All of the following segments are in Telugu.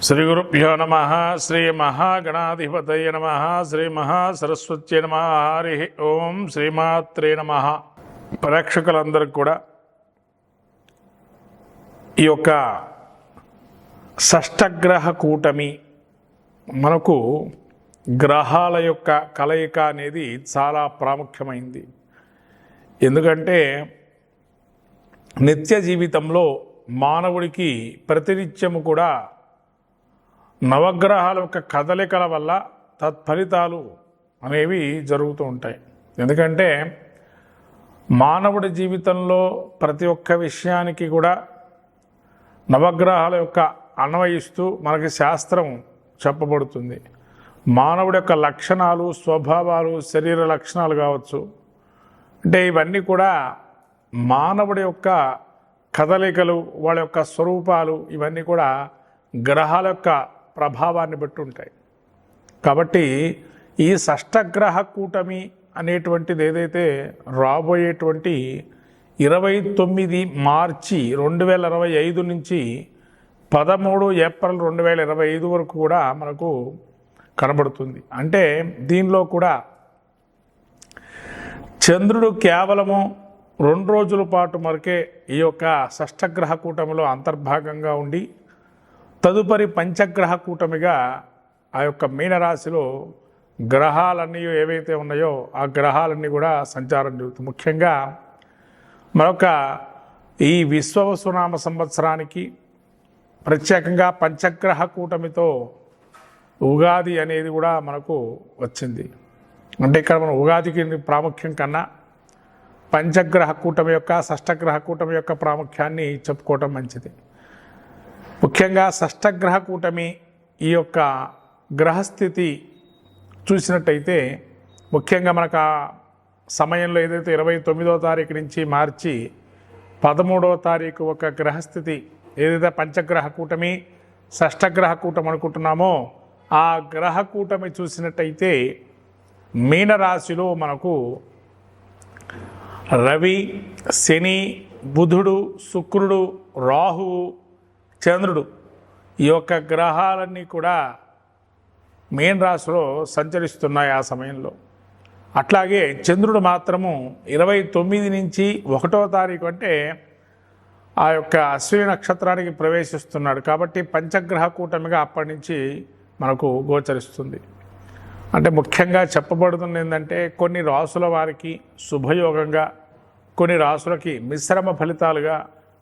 శ్రీ గురుభ్యో నమ. శ్రీ మహాగణాధిపతయ నమ. శ్రీ మహాసరస్వత్యై నమ. హరి ఓం. శ్రీమాత్రే నమ. ప్రేక్షకులందరికీ కూడా ఈ యొక్క షష్టగ్రహ కూటమి, మనకు గ్రహాల యొక్క కలయిక అనేది చాలా ప్రాముఖ్యమైంది. ఎందుకంటే నిత్య జీవితంలో మానవుడికి ప్రతినిత్యము కూడా నవగ్రహాల యొక్క కదలికల వల్ల తత్ఫలితాలు అనేవి జరుగుతూ ఉంటాయి. ఎందుకంటే మానవుడి జీవితంలో ప్రతి ఒక్క విషయానికి కూడా నవగ్రహాల యొక్క అన్వయిస్తూ మనకి శాస్త్రం చెప్పబడుతుంది. మానవుడి యొక్క లక్షణాలు, స్వభావాలు, శరీర లక్షణాలు కావచ్చు, అంటే ఇవన్నీ కూడా మానవుడి యొక్క కదలికలు, వాళ్ళ యొక్క స్వరూపాలు, ఇవన్నీ కూడా గ్రహాల యొక్క ప్రభావాన్ని బట్టి ఉంటాయి. కాబట్టి ఈ షష్టగ్రహ కూటమి అనేటువంటిది ఏదైతే రాబోయేటువంటి 29 మార్చి 2025 నుంచి 13 ఏప్రిల్ 2025 వరకు కూడా మనకు కనబడుతుంది. అంటే దీనిలో కూడా చంద్రుడు కేవలము 2 రోజుల పాటు మరకే ఈ యొక్క షష్టగ్రహ కూటమిలో అంతర్భాగంగా ఉండి తదుపరి పంచగ్రహ కూటమిగా ఆ యొక్క మీనరాశిలో గ్రహాలన్నీ ఏవైతే ఉన్నాయో ఆ గ్రహాలన్నీ కూడా సంచారం జరుగుతుంది. ముఖ్యంగా మరొక ఈ విశ్వవసునామ సంవత్సరానికి ప్రత్యేకంగా పంచగ్రహ కూటమితో ఉగాది అనేది కూడా మనకు వచ్చింది. అంటే ఇక్కడ మనం ఉగాదికి ప్రాముఖ్యం కన్నా పంచగ్రహ కూటమి యొక్క, షష్టగ్రహ కూటమి యొక్క ప్రాముఖ్యాన్ని చెప్పుకోవటం మంచిది. ముఖ్యంగా షష్టగ్రహ కూటమి ఈ యొక్క గ్రహస్థితి చూసినట్టయితే ముఖ్యంగా మనకు ఆ సమయంలో ఏదైతే 29వ తారీఖు నుంచి మార్చి 13వ తారీఖు ఒక గ్రహస్థితి ఏదైతే పంచగ్రహ కూటమి, షష్టగ్రహ కూటమి అనుకుంటున్నామో ఆ గ్రహ కూటమి చూసినట్టయితే మీనరాశిలో మనకు రవి, శని, బుధుడు, శుక్రుడు, రాహువు, చంద్రుడు ఈ యొక్క గ్రహాలన్నీ కూడా మీన రాశిలో సంచరిస్తున్నాయి ఆ సమయంలో. అట్లాగే చంద్రుడు మాత్రము 29 నుంచి 1వ తారీఖు అంటే ఆ యొక్క అశ్విని నక్షత్రానికి ప్రవేశిస్తున్నాడు. కాబట్టి పంచగ్రహ కూటమిగా అప్పటి నుంచి మనకు గోచరిస్తుంది. అంటే ముఖ్యంగా చెప్పబడుతుంది ఏంటంటే కొన్ని రాసుల వారికి శుభయోగంగా, కొన్ని రాసులకి మిశ్రమ ఫలితాలుగా,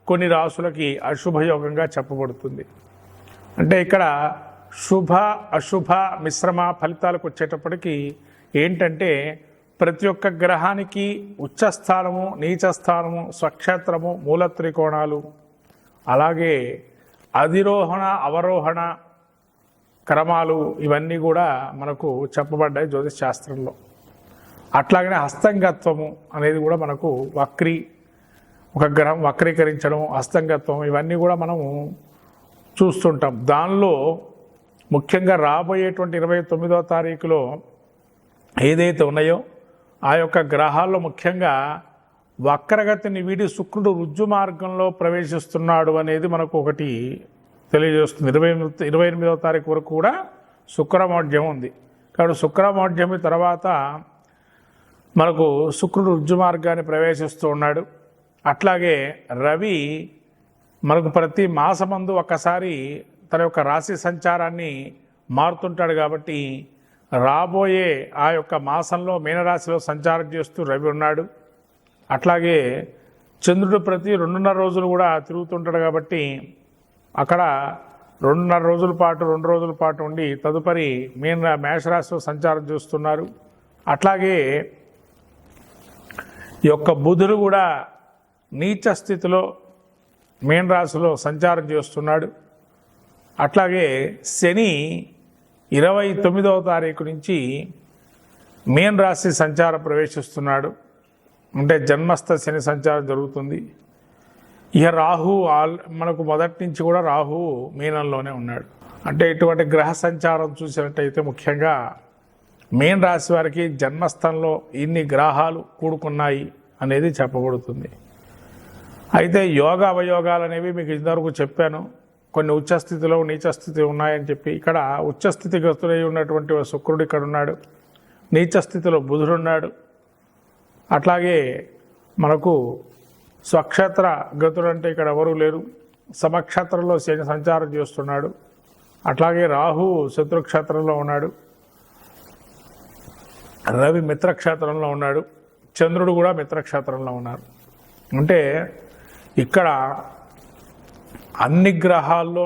కొన్ని రాసులకి అశుభయోగంగా చెప్పబడుతుంది. అంటే ఇక్కడ శుభ అశుభ మిశ్రమ ఫలితాలకు వచ్చేటప్పటికి ఏంటంటే ప్రతి ఒక్క గ్రహానికి ఉచ్చస్థానము, నీచస్థానము, స్వక్షేత్రము, మూల త్రికోణాలు, అలాగే అధిరోహణ అవరోహణ క్రమాలు ఇవన్నీ కూడా మనకు చెప్పబడ్డాయి జ్యోతిష్ శాస్త్రంలో. అట్లాగనే హస్తంగత్వము అనేది కూడా మనకు ఒక గ్రహం వక్రీకరించడం, హస్తంగత్వం ఇవన్నీ కూడా మనము చూస్తుంటాం. దానిలో ముఖ్యంగా రాబోయేటువంటి 29వ తారీఖులో ఏదైతే ఉన్నాయో ఆ యొక్క గ్రహాల్లో ముఖ్యంగా వక్రగతిని వీడి శుక్రుడు రుజ్జు మార్గంలో ప్రవేశిస్తున్నాడు అనేది మనకు ఒకటి తెలియజేస్తుంది. 28వ తారీఖు వరకు కూడా శుక్రమౌఢ్యం ఉంది. కాబట్టి శుక్రమౌఢ్యం తర్వాత మనకు శుక్రుడు రుజ్జు మార్గాన్ని ప్రవేశిస్తూ ఉన్నాడు. అట్లాగే రవి మనకు ప్రతి మాసమందు ఒక్కసారి తన యొక్క రాశి సంచారాన్ని మారుతుంటాడు. కాబట్టి రాబోయే ఆ యొక్క మాసంలో మీనరాశిలో సంచారం చేస్తూ రవి ఉన్నాడు. అట్లాగే చంద్రుడు ప్రతి 2.5 రోజులు కూడా తిరుగుతుంటాడు. కాబట్టి అక్కడ 2.5 రోజుల పాటు 2 రోజుల పాటు ఉండి తదుపరి మేషరాశిలో సంచారం చేస్తున్నారు. అట్లాగే ఈ యొక్క బుధుడు కూడా నీచ స్థితిలో మీన రాశిలో సంచారం చేస్తున్నాడు. అట్లాగే శని 29వ తారీఖు నుంచి మీన రాశి సంచారం ప్రవేశిస్తున్నాడు. అంటే జన్మస్థ శని సంచారం జరుగుతుంది. ఇక రాహు మనకు మొదటి నుంచి కూడా రాహు మీనంలోనే ఉన్నాడు. అంటే ఇటువంటి గ్రహ సంచారం చూసినట్టయితే ముఖ్యంగా మీన రాశి వారికి జన్మస్థంలో ఇన్ని గ్రహాలు కూడుకున్నాయి అనేది చెప్పబడుతుంది. అయితే యోగ అవయోగాలు అనేవి మీకు ఇంతవరకు చెప్పాను. కొన్ని ఉచ్చస్థితిలో నీచస్థితి ఉన్నాయని చెప్పి ఇక్కడ ఉచ్చస్థితి గతులై ఉన్నటువంటి శుక్రుడు ఇక్కడ ఉన్నాడు, నీచస్థితిలో బుధుడు ఉన్నాడు. అట్లాగే మనకు స్వక్షేత్ర గతుడు అంటే ఇక్కడ ఎవరూ లేరు, సమక్షేత్రంలో శని సంచారం చేస్తున్నాడు. అట్లాగే రాహు శత్రుక్షేత్రంలో ఉన్నాడు, రవి మిత్రక్షేత్రంలో ఉన్నాడు, చంద్రుడు కూడా మిత్రక్షేత్రంలో ఉన్నారు. అంటే ఇక్కడ అన్ని గ్రహాల్లో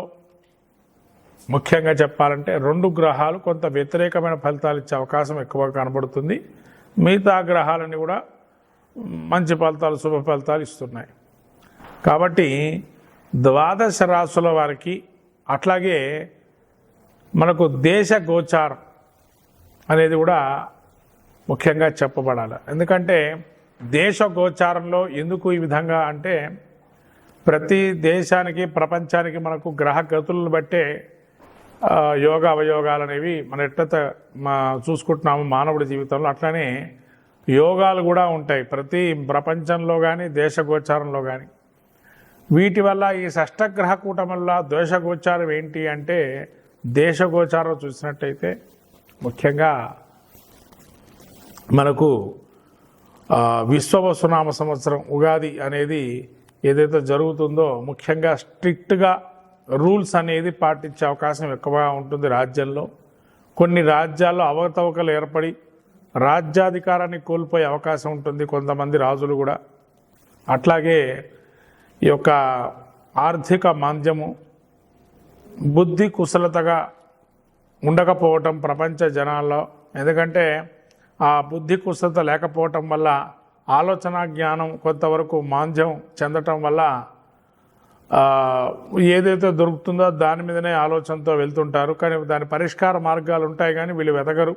ముఖ్యంగా చెప్పాలంటే 2 గ్రహాలు కొంత వ్యతిరేకమైన ఫలితాలు ఇచ్చే అవకాశం ఎక్కువగా కనబడుతుంది. మిగతా గ్రహాలన్నీ కూడా మంచి ఫలితాలు, శుభ ఫలితాలు ఇస్తున్నాయి. కాబట్టి ద్వాదశ రాశుల వారికి అట్లాగే మనకు దేశ గోచారం అనేది కూడా ముఖ్యంగా చెప్పబడాలి. ఎందుకంటే దేశ గోచారంలో ఎందుకు ఈ విధంగా అంటే ప్రతి దేశానికి, ప్రపంచానికి మనకు గ్రహ గతులను బట్టే యోగ అవయోగాలు అనేవి మన ఎట్లయితే చూసుకుంటున్నాము మానవుడి జీవితంలో, అట్లనే యోగాలు కూడా ఉంటాయి ప్రతి ప్రపంచంలో కానీ దేశ గోచారంలో కానీ. వీటి వల్ల ఈ షష్టగ్రహ కూటం వల్ల దోష గోచారం ఏంటి అంటే దేశ గోచారం చూసినట్టయితే ముఖ్యంగా మనకు విశ్వవసునామ సంవత్సరం ఉగాది అనేది ఏదైతే జరుగుతుందో ముఖ్యంగా స్ట్రిక్ట్గా రూల్స్ అనేది పాటించే అవకాశం ఎక్కువగా ఉంటుంది రాజ్యంలో. కొన్ని రాజ్యాల్లో అవకతవకలు ఏర్పడి రాజ్యాధికారాన్ని కోల్పోయే అవకాశం ఉంటుంది కొంతమంది రాజులు కూడా. అట్లాగే ఈ యొక్క ఆర్థిక మాంద్యము, బుద్ధి కుశలతగా ఉండకపోవటం ప్రపంచ జనాల్లో. ఎందుకంటే ఆ బుద్ధి కుశలత లేకపోవటం వల్ల ఆలోచన జ్ఞానం కొంతవరకు మాంద్యం చెందటం వల్ల ఏదైతే దొరుకుతుందో దాని మీదనే ఆలోచనతో వెళ్తుంటారు. కానీ దాని పరిష్కార మార్గాలు ఉంటాయి కానీ వీళ్ళు వెతకరు.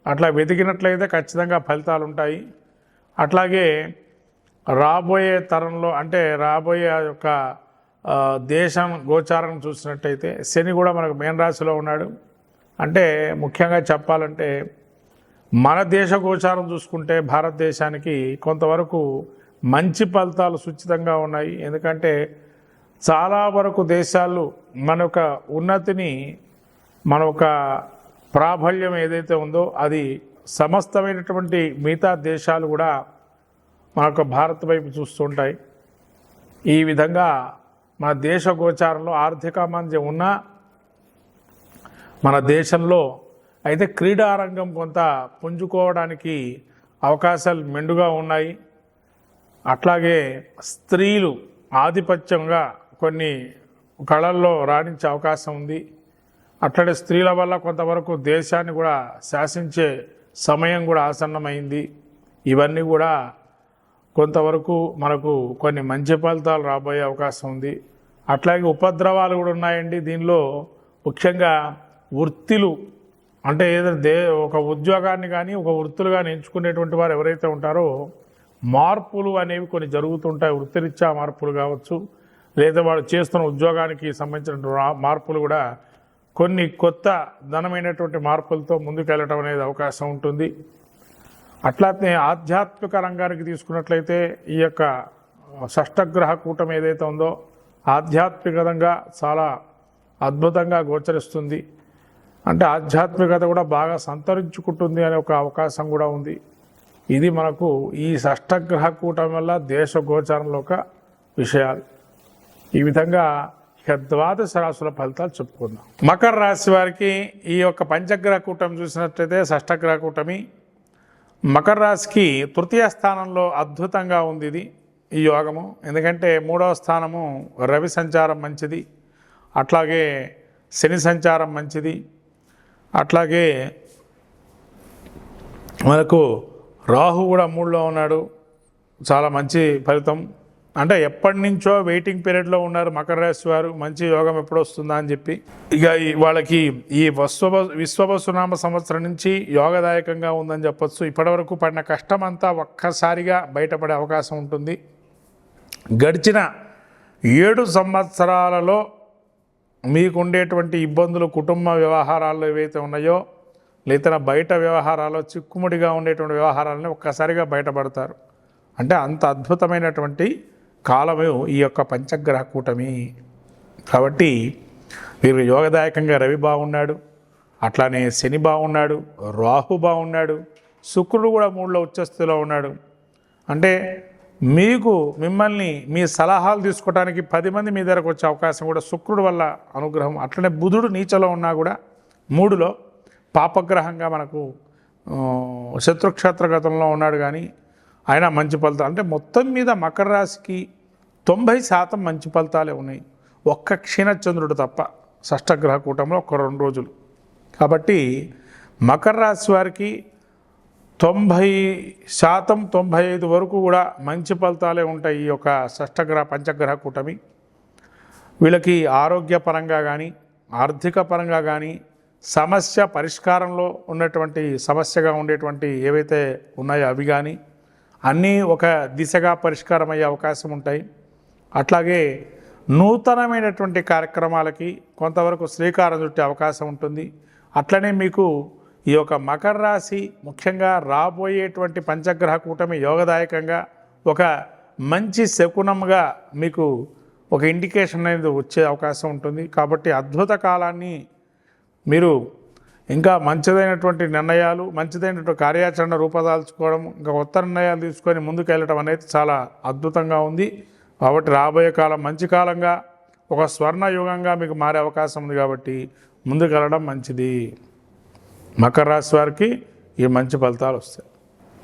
అట్లా వెతికినట్లయితే ఖచ్చితంగా ఫలితాలు ఉంటాయి. అట్లాగే రాబోయే తరంలో అంటే రాబోయే యొక్క దేశం గోచారం చూసినట్టయితే శని కూడా మనకు మీనరాశిలో ఉన్నాడు. అంటే ముఖ్యంగా చెప్పాలంటే మన దేశ గోచారం చూసుకుంటే భారతదేశానికి కొంతవరకు మంచి ఫలితాలు సుచితంగా ఉన్నాయి. ఎందుకంటే చాలా వరకు దేశాలు మన యొక్క ఉన్నతిని, మన యొక్క ప్రాబల్యం ఏదైతే ఉందో అది సమస్తమైనటువంటి మిగతా దేశాలు కూడా మన యొక్క భారత్ వైపు చూస్తుంటాయి. ఈ విధంగా మన దేశ గోచారంలో ఆర్థిక మాంద్యం ఉన్నా మన దేశంలో అయితే క్రీడారంగం కొంత పుంజుకోవడానికి అవకాశాలు మెండుగా ఉన్నాయి. అట్లాగే స్త్రీలు ఆధిపత్యంగా కొన్ని కళల్లో రాణించే అవకాశం ఉంది. అట్లాగే స్త్రీల వల్ల కొంతవరకు దేశాన్ని కూడా శాసించే సమయం కూడా ఆసన్నమైంది. ఇవన్నీ కూడా కొంతవరకు మనకు కొన్ని మంచి ఫలితాలు రాబోయే అవకాశం ఉంది. అట్లాగే ఉపద్రవాలు కూడా ఉన్నాయండి దీనిలో. ముఖ్యంగా వృత్తులు అంటే ఏదైతే ఒక ఉద్యోగాన్ని కానీ ఒక వృత్తులు కానీ ఎంచుకునేటువంటి వారు ఎవరైతే ఉంటారో మార్పులు అనేవి కొన్ని జరుగుతుంటాయి. వృత్తిరీత్యా మార్పులు కావచ్చు, లేదా వాళ్ళు చేస్తున్న ఉద్యోగానికి సంబంధించిన మార్పులు కూడా కొన్ని కొత్త ధనమైనటువంటి మార్పులతో ముందుకెళ్ళటం అనేది అవకాశం ఉంటుంది. అట్లానే ఆధ్యాత్మిక రంగానికి తీసుకున్నట్లయితే ఈ యొక్క షష్టగ్రహ కూటమి ఏదైతే ఉందో ఆధ్యాత్మికంగా చాలా అద్భుతంగా గోచరిస్తుంది. అంటే ఆధ్యాత్మికత కూడా బాగా సంతరించుకుంటుంది అనే ఒక అవకాశం కూడా ఉంది. ఇది మనకు ఈ షష్టగ్రహ కూటమి వల్ల దేశ గోచారంలో ఒక విషయాలు. ఈ విధంగా ఇక ద్వాదశ రాశుల ఫలితాలు చెప్పుకుందాం. మకర రాశి వారికి ఈ యొక్క పంచగ్రహ కూటమి చూసినట్లయితే షష్టగ్రహ కూటమి మకర రాశికి తృతీయ స్థానంలో అద్భుతంగా ఉంది ఇది ఈ యోగము. ఎందుకంటే 3వ స్థానము రవి సంచారం మంచిది, అట్లాగే శని సంచారం మంచిది, అట్లాగే మనకు రాహు కూడా 3లో ఉన్నాడు. చాలా మంచి ఫలితం. అంటే ఎప్పటి నుంచో వెయిటింగ్ పీరియడ్లో ఉన్నారు మకర రాశి వారు, మంచి యోగం ఎప్పుడు వస్తుందా అని చెప్పి. ఇక వాళ్ళకి ఈ విశ్వవసునామ సంవత్సరం నుంచి యోగదాయకంగా ఉందని చెప్పొచ్చు. ఇప్పటివరకు పడిన కష్టం అంతా ఒక్కసారిగా బయటపడే అవకాశం ఉంటుంది. గడిచిన 7 సంవత్సరాలలో మీకు ఉండేటువంటి ఇబ్బందులు కుటుంబ వ్యవహారాల్లో ఏవైతే ఉన్నాయో లేదా బయట వ్యవహారాల్లో చిక్కుముడిగా ఉండేటువంటి వ్యవహారాలని ఒక్కసారిగా బయటపడతారు. అంటే అంత అద్భుతమైనటువంటి కాలమే ఈ యొక్క పంచగ్రహ కూటమి. కాబట్టి వీరు యోగదాయకంగా రవి బాగున్నాడు, అట్లానే శని బాగున్నాడు, రాహు బాగున్నాడు, శుక్రుడు కూడా 3లో ఉచ్చస్థితిలో ఉన్నాడు. అంటే మీకు మిమ్మల్ని మీ సలహాలు తీసుకోవడానికి 10 మంది మీ దగ్గరకు వచ్చే అవకాశం కూడా శుక్రుడు వల్ల అనుగ్రహం. అట్లనే బుధుడు నీచలో ఉన్నా కూడా 3లో పాపగ్రహంగా మనకు శత్రుక్షేత్రగతంలో ఉన్నాడు, కానీ ఆయన మంచి ఫలితాలు. అంటే మొత్తం మీద మకర రాశికి 90% మంచి ఫలితాలే ఉన్నాయి, ఒక్క క్షీణచంద్రుడు తప్ప షష్టగ్రహ కూటంలో ఒక 2 రోజులు. కాబట్టి మకర రాశి వారికి 90% 95 వరకు కూడా మంచి ఫలితాలే ఉంటాయి. ఈ యొక్క షష్టగ్రహ పంచగ్రహ కూటమి వీళ్ళకి ఆరోగ్యపరంగా కానీ ఆర్థిక పరంగా కానీ సమస్య పరిష్కారంలో ఉన్నటువంటి సమస్యగా ఉండేటువంటి ఏవైతే ఉన్నాయో అవి కానీ అన్నీ ఒక దిశగా పరిష్కారం అయ్యే అవకాశం ఉంటాయి. అట్లాగే నూతనమైనటువంటి కార్యక్రమాలకి కొంతవరకు శ్రీకారం చుట్టే అవకాశం ఉంటుంది. అట్లనే మీకు ఈ యొక్క మకర రాశి ముఖ్యంగా రాబోయేటువంటి పంచగ్రహ కూటమి యోగదాయకంగా ఒక మంచి శకునంగా మీకు ఒక ఇండికేషన్ అనేది వచ్చే అవకాశం ఉంటుంది. కాబట్టి అద్భుత కాలాన్ని మీరు ఇంకా మంచిదైనటువంటి నిర్ణయాలు, మంచిదైనటువంటి కార్యాచరణ రూపదాల్చుకోవడం, ఇంకా కొత్త నిర్ణయాలు తీసుకొని ముందుకు వెళ్ళడం అనేది చాలా అద్భుతంగా ఉంది. కాబట్టి రాబోయే కాలం మంచి కాలంగా ఒక స్వర్ణయుగంగా మీకు మారే అవకాశం ఉంది. కాబట్టి ముందుకు వెళ్ళడం మంచిది. మకర రాశి వారికి ఈ మంచి ఫలితాలు వస్తాయి.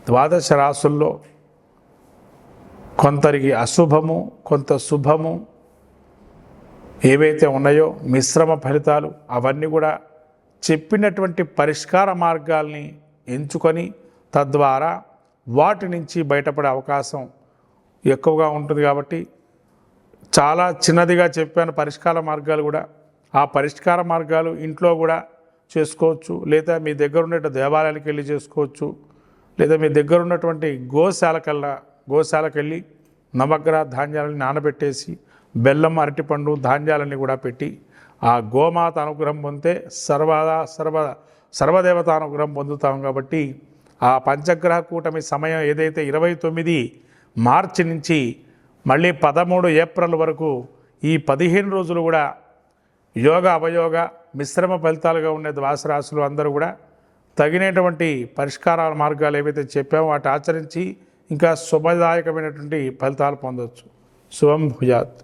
12 రాశుల్లో కొందరికి అశుభము, కొంత శుభము ఏవైతే ఉన్నాయో మిశ్రమ ఫలితాలు అవన్నీ కూడా చెప్పినటువంటి పరిష్కార మార్గాల్ని ఎంచుకొని తద్వారా వాటి నుంచి బయటపడే అవకాశం ఎక్కువగా ఉంటుంది. కాబట్టి చాలా చిన్నదిగా చెప్పాను పరిష్కార మార్గాలు కూడా. ఆ పరిష్కార మార్గాలు ఇంట్లో కూడా చేసుకోవచ్చు, లేదా మీ దగ్గర ఉండే దేవాలయాలకు వెళ్ళి చేసుకోవచ్చు, లేదా మీ దగ్గర ఉన్నటువంటి గోశాలకు వెళ్ళి నవగ్రహ ధాన్యాలని నానబెట్టేసి బెల్లం, అరటిపండు, ధాన్యాలన్నీ కూడా పెట్టి ఆ గోమాత అనుగ్రహం పొందితే సర్వదేవత అనుగ్రహం పొందుతాం. కాబట్టి ఆ పంచగ్రహ కూటమి సమయం ఏదైతే 29 మార్చి నుంచి మళ్ళీ 13 ఏప్రిల్ వరకు ఈ 15 రోజులు కూడా యోగ అవయోగ మిశ్రమ ఫలితాలుగా ఉండే 12 రాశులు అందరూ కూడా తగినటువంటి పరిష్కారాల మార్గాలు ఏవైతే చెప్పామో వాటి ఆచరించి ఇంకా శుభదాయకమైనటువంటి ఫలితాలు పొందవచ్చు. శుభం భూయాత్.